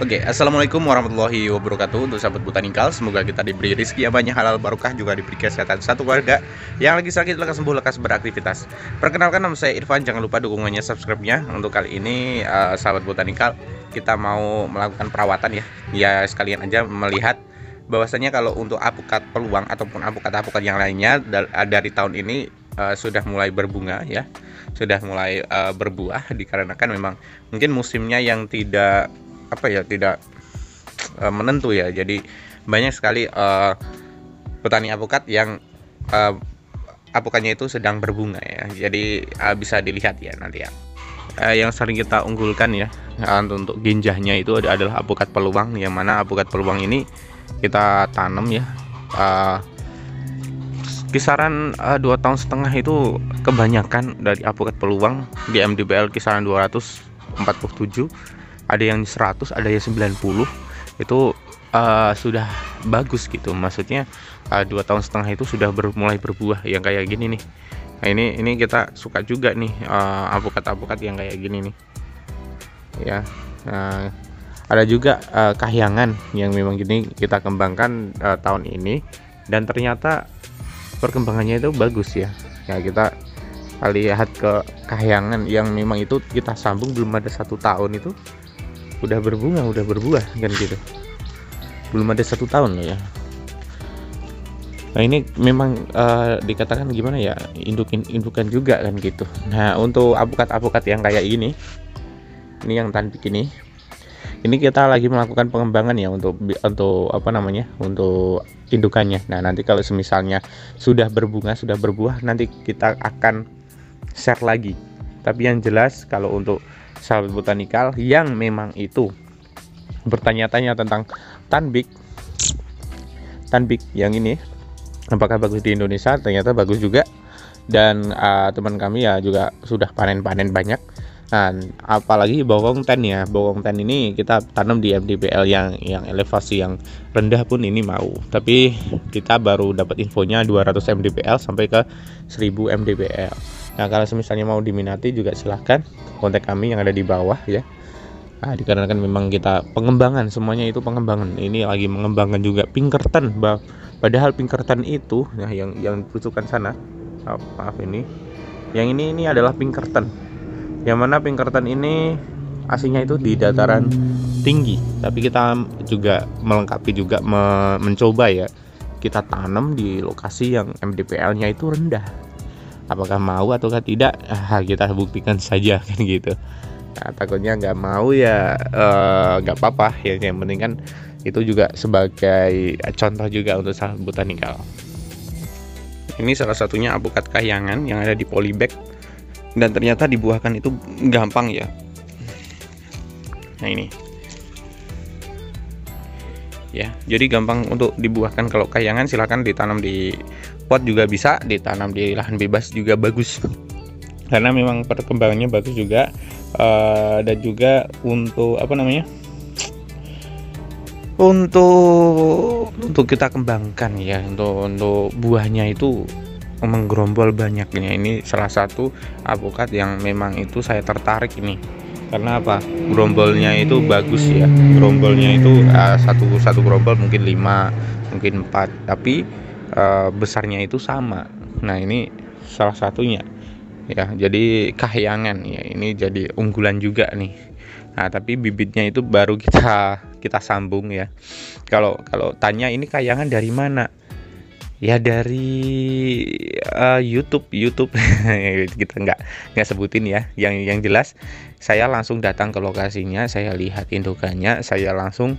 Oke, assalamualaikum warahmatullahi wabarakatuh. Untuk sahabat botanikal, semoga kita diberi rezeki yang banyak, halal barokah, juga diberi kesehatan satu keluarga yang lagi sakit lekas sembuh, lekas beraktivitas. Perkenalkan, nama saya Irfan. Jangan lupa dukungannya, subscribe-nya. Untuk kali ini sahabat botanikal, kita mau melakukan perawatan ya sekalian aja melihat bahwasanya kalau untuk apukat peluang ataupun apukat-apukat yang lainnya dari tahun ini sudah mulai berbunga ya, sudah mulai berbuah, dikarenakan memang mungkin musimnya yang tidak menentu ya. Jadi banyak sekali petani apukat yang apukatnya itu sedang berbunga ya. Jadi bisa dilihat ya nanti ya. Yang sering kita unggulkan ya untuk ginjahnya itu adalah apukat peluang, yang mana apukat peluang ini kita tanam ya kisaran 2,5 tahun itu kebanyakan dari apukat peluang di MDBL kisaran 247, ada yang 100, ada yang 90. Itu sudah bagus gitu, maksudnya 2,5 tahun itu sudah mulai berbuah yang kayak gini nih. Nah, ini kita suka juga nih apukat-apukat yang kayak gini nih ya. Ada juga kahyangan yang memang gini kita kembangkan tahun ini, dan ternyata perkembangannya itu bagus ya. Ya, kita lihat ke kahyangan yang memang itu kita sambung belum ada 1 tahun itu udah berbunga, udah berbuah kan gitu. Belum ada 1 tahun loh ya. Nah, ini memang dikatakan gimana ya, indukan juga kan gitu. Nah, untuk apukat-apukat yang kayak ini yang tanpik ini kita lagi melakukan pengembangan ya untuk untuk indukannya. Nah, nanti kalau semisalnya sudah berbunga, sudah berbuah, nanti kita akan share lagi. Tapi yang jelas kalau untuk sahabat botanikal yang memang itu bertanya-tanya tentang tanbik yang ini apakah bagus di Indonesia, ternyata bagus juga. Dan teman kami ya juga sudah panen-panen banyak. Nah, apalagi bawang ten ya, bawang ten ini kita tanam di MDBL yang elevasi yang rendah pun ini mau, tapi kita baru dapat infonya 200 MDBL sampai ke 1000 MDBL. Nah, kalau misalnya mau diminati juga silahkan kontak kami yang ada di bawah ya. Nah, dikarenakan memang kita pengembangan, semuanya itu pengembangan. Ini lagi mengembangkan juga Pinkerton, padahal Pinkerton itu nah yang tujukan sana, maaf ini adalah Pinkerton. Yang mana Pinkerton ini aslinya itu di dataran tinggi, tapi kita juga melengkapi juga mencoba ya, kita tanam di lokasi yang MDPL-nya itu rendah. Apakah mau ataukah tidak, kita buktikan saja kan gitu. Nah, takutnya nggak mau ya nggak apa-apa ya, yang penting kan itu juga sebagai contoh juga untuk sahabat botanikal. Ini salah satunya apukat kahyangan yang ada di polybag, dan ternyata dibuahkan itu gampang ya. Nah, ini ya, jadi gampang untuk dibuahkan. Kalau kahyangan silahkan ditanam di pot juga bisa, ditanam di lahan bebas juga bagus, karena memang perkembangannya bagus juga. Dan juga untuk untuk kita kembangkan ya, untuk buahnya itu menggerombol banyaknya. Ini salah satu apukat yang memang itu saya tertarik ini, karena apa, gerombolnya itu bagus ya. Gerombolnya itu satu gerombol mungkin 5, mungkin 4, tapi besarnya itu sama. Nah, ini salah satunya ya, jadi kahyangan ya, ini jadi unggulan juga nih. Nah, tapi bibitnya itu baru kita sambung ya. Kalau tanya ini kahyangan dari mana, ya dari YouTube kita nggak sebutin ya. Yang jelas saya langsung datang ke lokasinya, saya lihat indukannya, saya langsung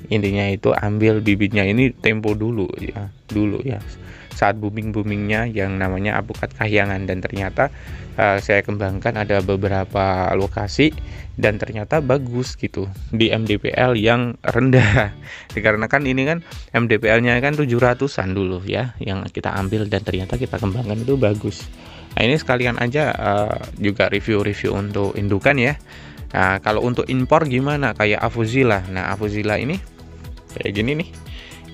intinya itu ambil bibitnya. Ini tempo dulu ya saat boomingnya yang namanya apukat kahyangan, dan ternyata saya kembangkan ada beberapa lokasi dan ternyata bagus gitu di MDPL yang rendah. Dikarenakan ini kan MDPL-nya kan 700-an dulu ya yang kita ambil, dan ternyata kita kembangkan itu bagus. Nah, ini sekalian aja juga review untuk indukan ya. Nah, kalau untuk impor gimana, kayak Afuzilla. Nah, Afuzilla ini kayak gini nih,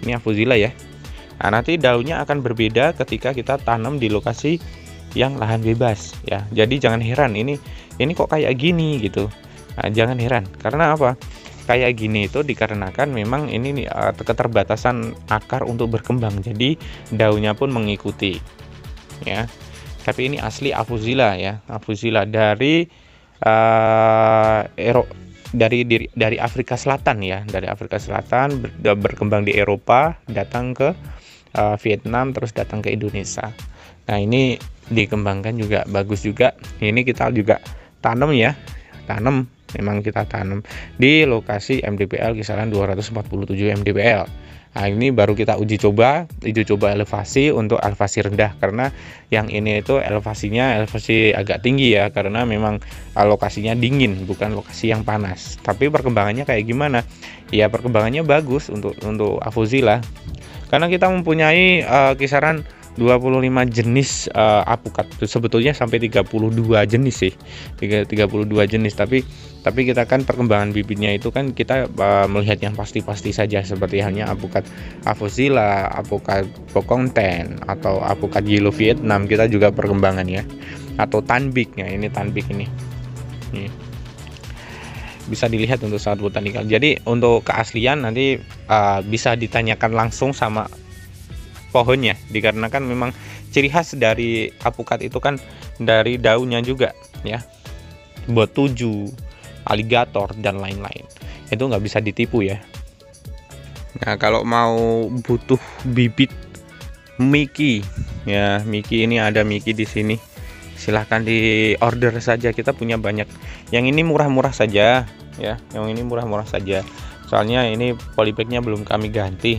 ini Afuzilla ya. Nah, nanti daunnya akan berbeda ketika kita tanam di lokasi yang lahan bebas ya. Jadi jangan heran ini kok kayak gini gitu. Nah, jangan heran, karena apa? kayak gini itu dikarenakan memang ini nih, keterbatasan akar untuk berkembang, jadi daunnya pun mengikuti ya. Tapi ini asli Avuzilla ya, Avuzilla dari dari Afrika Selatan ya, dari Afrika Selatan berkembang di Eropa, datang ke Vietnam, terus datang ke Indonesia. Nah ini dikembangkan juga bagus juga. Ini kita juga tanam ya, tanam, memang kita tanam di lokasi MDPL kisaran 247 MDPL. Nah ini baru kita uji coba elevasi untuk elevasi rendah, karena yang ini itu elevasi agak tinggi ya, karena memang lokasinya dingin, bukan lokasi yang panas. Tapi perkembangannya kayak gimana? Ya perkembangannya bagus untuk Avuzilla, karena kita mempunyai kisaran 25 jenis apukat, sebetulnya sampai 32 jenis sih, 32 jenis, tapi kita kan perkembangan bibitnya itu kan kita melihat yang pasti-pasti saja, seperti halnya apukat Avuzilla, apukat Bokongten, atau apukat Yellow Vietnam, kita juga perkembangannya, atau Tanbik ya, ini Tanbik ini bisa dilihat untuk saat botanikal. Jadi untuk keaslian nanti bisa ditanyakan langsung sama pohonnya, dikarenakan memang ciri khas dari apukat itu kan dari daunnya juga ya, botuju, aligator, dan lain-lain, itu nggak bisa ditipu ya. Nah kalau mau butuh bibit Miki ya, Miki ini ada Miki di sini, silahkan di order saja, kita punya banyak. Yang ini murah-murah saja ya, yang ini murah-murah saja, soalnya ini polybagnya belum kami ganti.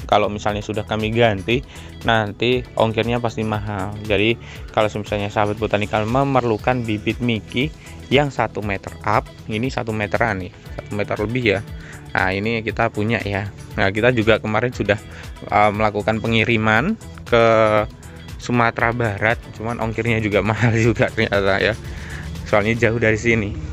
Kalau misalnya sudah kami ganti, nanti ongkirnya pasti mahal. Jadi kalau misalnya sahabat botanikal memerlukan bibit Miki yang 1 meter up, ini 1 meteran nih, 1 meter lebih ya. Nah ini kita punya ya. Nah kita juga kemarin sudah melakukan pengiriman ke Sumatera Barat, cuman ongkirnya juga mahal juga ternyata ya, soalnya jauh dari sini.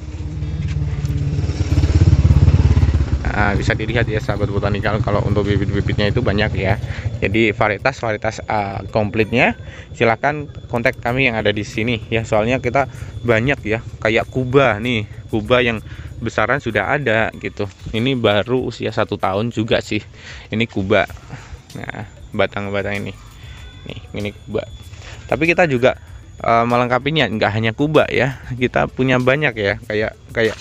Nah, bisa dilihat ya sahabat botanikal, kalau untuk bibit-bibitnya itu banyak ya. Jadi varietas komplitnya silahkan kontak kami yang ada di sini ya, soalnya kita banyak ya, kayak Kuba nih, Kuba yang besaran sudah ada gitu. Ini baru usia 1 tahun juga sih, ini Kuba. Nah batang-batang ini Kuba. Tapi kita juga melengkapinya, nggak hanya Kuba ya, kita punya banyak ya, kayak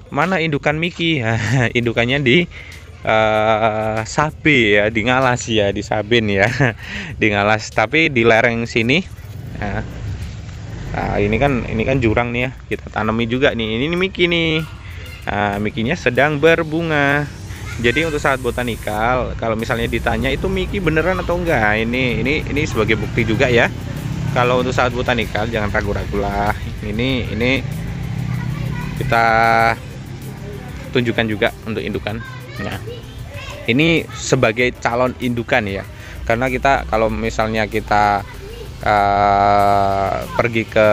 mana indukan Miki? Indukannya di Sabe ya, di Ngalas ya, di Saben ya, di Ngalas. Tapi di lereng sini, nah, ini kan jurang nih ya, kita tanami juga nih. Ini Miki nih, Mikinya sedang berbunga. Jadi untuk saat botanikal, kalau misalnya ditanya itu Miki beneran atau enggak, ini sebagai bukti juga ya. Kalau untuk saat botanikal jangan ragu-ragu lah. Ini kita tunjukkan juga untuk indukan. Nah, ini sebagai calon indukan ya, karena kita kalau misalnya kita pergi ke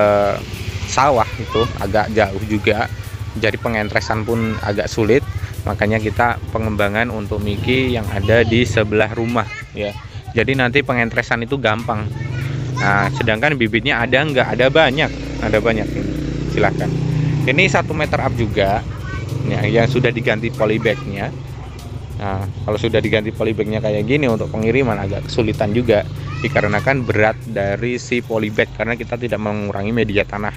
sawah itu agak jauh juga, jadi pengentresan pun agak sulit, makanya kita pengembangan untuk Miki yang ada di sebelah rumah ya, jadi nanti pengentresan itu gampang. Nah sedangkan bibitnya ada nggak? Ada banyak ini, silahkan. Ini 1 meter up juga ya, yang sudah diganti polybagnya. Nah kalau sudah diganti polybagnya kayak gini, untuk pengiriman agak kesulitan juga, dikarenakan berat dari si polybag, karena kita tidak mengurangi media tanah,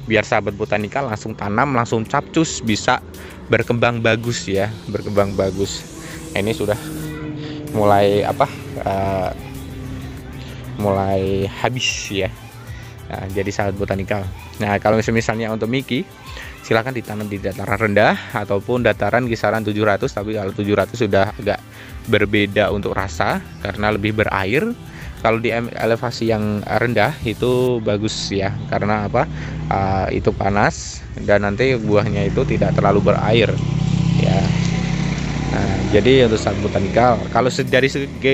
biar sahabat botanikal langsung tanam, langsung capcus, bisa berkembang bagus ya, berkembang bagus. Nah, ini sudah mulai mulai habis ya. Nah, jadi sahabat botanikal, nah kalau misalnya untuk Miki silahkan ditanam di dataran rendah ataupun dataran kisaran 700, tapi kalau 700 sudah agak berbeda untuk rasa karena lebih berair. Kalau di elevasi yang rendah itu bagus ya, karena itu panas dan nanti buahnya itu tidak terlalu berair ya. Nah, jadi untuk saat botanikal, kalau dari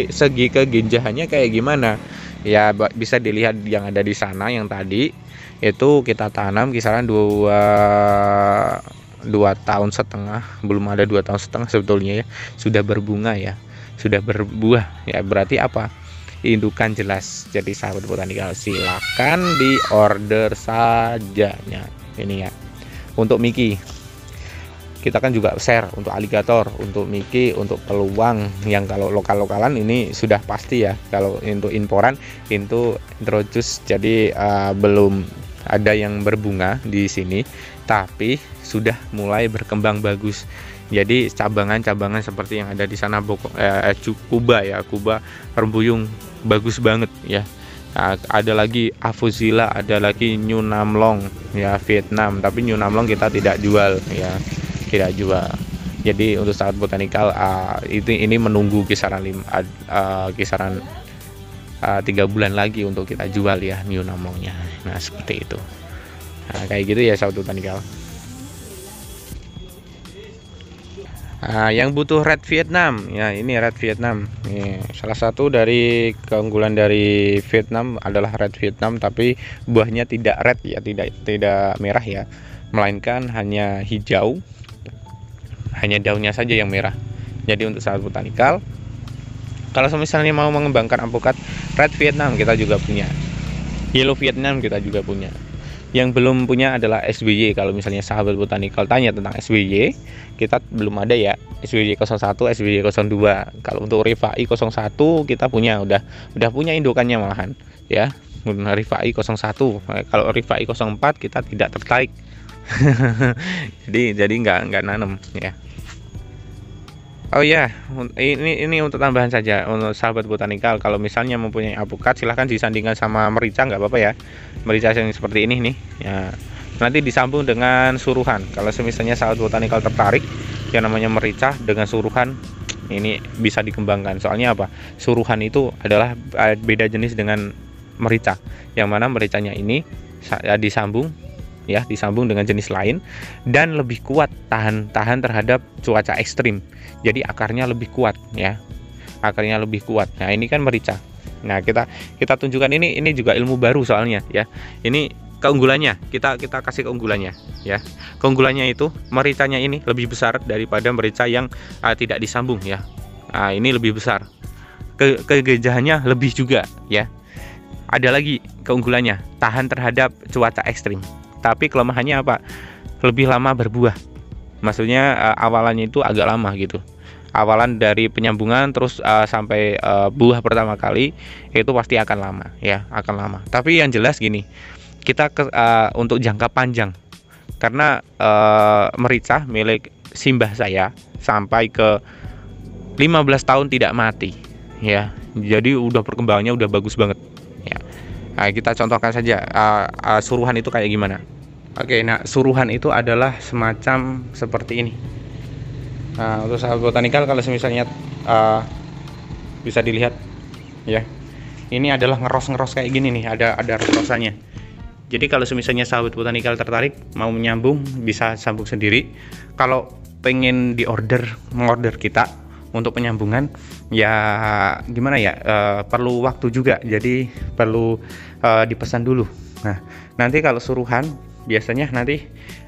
segi keginjahannya kayak gimana ya, bisa dilihat yang ada di sana, yang tadi itu kita tanam kisaran 2 tahun setengah, belum ada 2 tahun setengah sebetulnya ya, sudah berbunga ya, sudah berbuah ya, berarti indukan jelas. Jadi sahabat botanikal silakan di order saja ya, ini ya untuk Miki. kita kan juga share untuk aligator, untuk Mickey, untuk peluang yang kalau lokal-lokalan ini sudah pasti ya. Kalau untuk imporan itu introduce, jadi belum ada yang berbunga di sini, tapi sudah mulai berkembang bagus. Jadi cabangan-cabangan seperti yang ada di sana, Kuba ya, Kuba Rembuyung bagus banget ya. Ada lagi Avozilla, ada lagi New Namlong ya, Vietnam, tapi New Namlong kita tidak jual ya, tidak jual. Jadi untuk sahabat botanikal ini menunggu kisaran 3 bulan lagi untuk kita jual ya New Namlongnya. Nah seperti itu. Nah, kayak gitu ya sahabat botanikal. Yang butuh red Vietnam ya, ini red Vietnam. Nih, salah satu dari keunggulan dari Vietnam adalah red Vietnam, tapi buahnya tidak red ya, tidak merah ya, melainkan hanya hijau, hanya daunnya saja yang merah. Jadi untuk sahabat botanikal, kalau misalnya mau mengembangkan alpukat red Vietnam kita juga punya, yellow Vietnam kita juga punya. Yang belum punya adalah SBY. Kalau misalnya sahabat botanikal tanya tentang SBY, kita belum ada ya, SBY 01, SBY 02. Kalau untuk Rifai 01 kita punya, udah punya indukannya malahan ya. Rifai 01. Kalau Rifai 04 kita tidak tertarik. jadi nggak nanem ya. Oh ya, ini untuk tambahan saja untuk sahabat botanikal, kalau misalnya mempunyai alpukat silahkan disandingkan sama merica, nggak apa-apa ya. Merica yang seperti ini nih ya, nanti disambung dengan suruhan. Kalau misalnya sahabat botanikal tertarik yang namanya merica dengan suruhan, ini bisa dikembangkan. Soalnya apa? Suruhan itu adalah beda jenis dengan merica, yang mana mericanya ini disambung dengan jenis lain dan lebih kuat, tahan terhadap cuaca ekstrim. Jadi akarnya lebih kuat ya, akarnya lebih kuat. Nah ini kan merica. Nah kita tunjukkan, ini juga ilmu baru soalnya ya. Ini keunggulannya, kita kasih keunggulannya ya. Keunggulannya itu mericanya ini lebih besar daripada merica yang tidak disambung ya. Nah, ini lebih besar. Kegejahannya lebih juga ya. Ada lagi keunggulannya, tahan terhadap cuaca ekstrim. Tapi kelemahannya apa? Lebih lama berbuah. Maksudnya awalannya itu agak lama gitu. Awalan dari penyambungan terus sampai buah pertama kali itu pasti akan lama ya, akan lama. Tapi yang jelas gini, kita untuk jangka panjang, karena merica milik simbah saya sampai ke 15 tahun tidak mati ya. Jadi udah perkembangannya udah bagus banget ya. Nah, kita contohkan saja suruhan itu kayak gimana. Oke, nah suruhan itu adalah semacam seperti ini. Nah, untuk sahabat botanikal kalau misalnya bisa dilihat ya, ini adalah ngeros kayak gini nih, ada ros-rosannya. Jadi kalau misalnya sahabat botanikal tertarik mau menyambung, bisa sambung sendiri. Kalau pengen mengorder kita untuk penyambungan ya gimana ya, perlu waktu juga, jadi perlu dipesan dulu. Nah nanti kalau suruhan biasanya nanti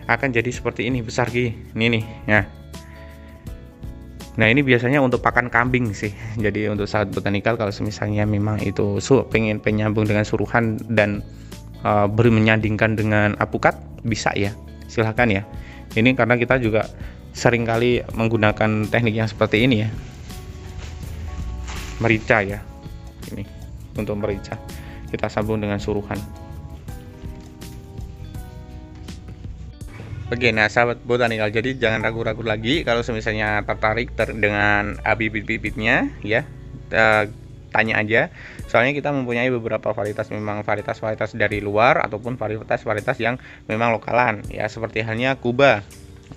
akan jadi seperti ini, besar gini, ini nih ya. Nah ini biasanya untuk pakan kambing sih. Jadi untuk sahabat botanikal kalau misalnya memang itu pengen penyambung dengan suruhan dan menyandingkan dengan alpukat, bisa ya, silahkan ya. Ini karena kita juga seringkali menggunakan teknik yang seperti ini ya, merica ya. Ini untuk merica kita sambung dengan suruhan. Oke, nah sahabat botanikal, jadi jangan ragu-ragu lagi kalau misalnya tertarik dengan bibit-bibitnya ya, tanya aja. Soalnya kita mempunyai beberapa varietas, memang varietas dari luar ataupun varietas yang memang lokalan ya, seperti halnya Kuba.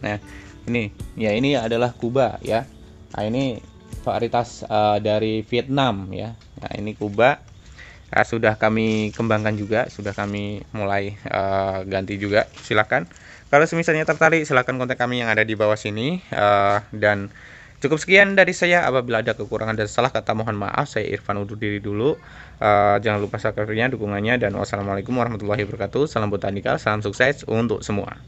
Nah ini adalah Kuba ya. Nah ini varietas dari Vietnam ya. Nah ini Kuba sudah kami kembangkan juga, sudah kami mulai ganti juga. Silakan kalau misalnya tertarik, silahkan kontak kami yang ada di bawah sini. Dan cukup sekian dari saya. Apabila ada kekurangan dan salah kata mohon maaf. Saya Irfan undur diri dulu. Jangan lupa subscribe-nya, dukungannya, dan wassalamualaikum warahmatullahi wabarakatuh. Salam botanikal, salam sukses untuk semua.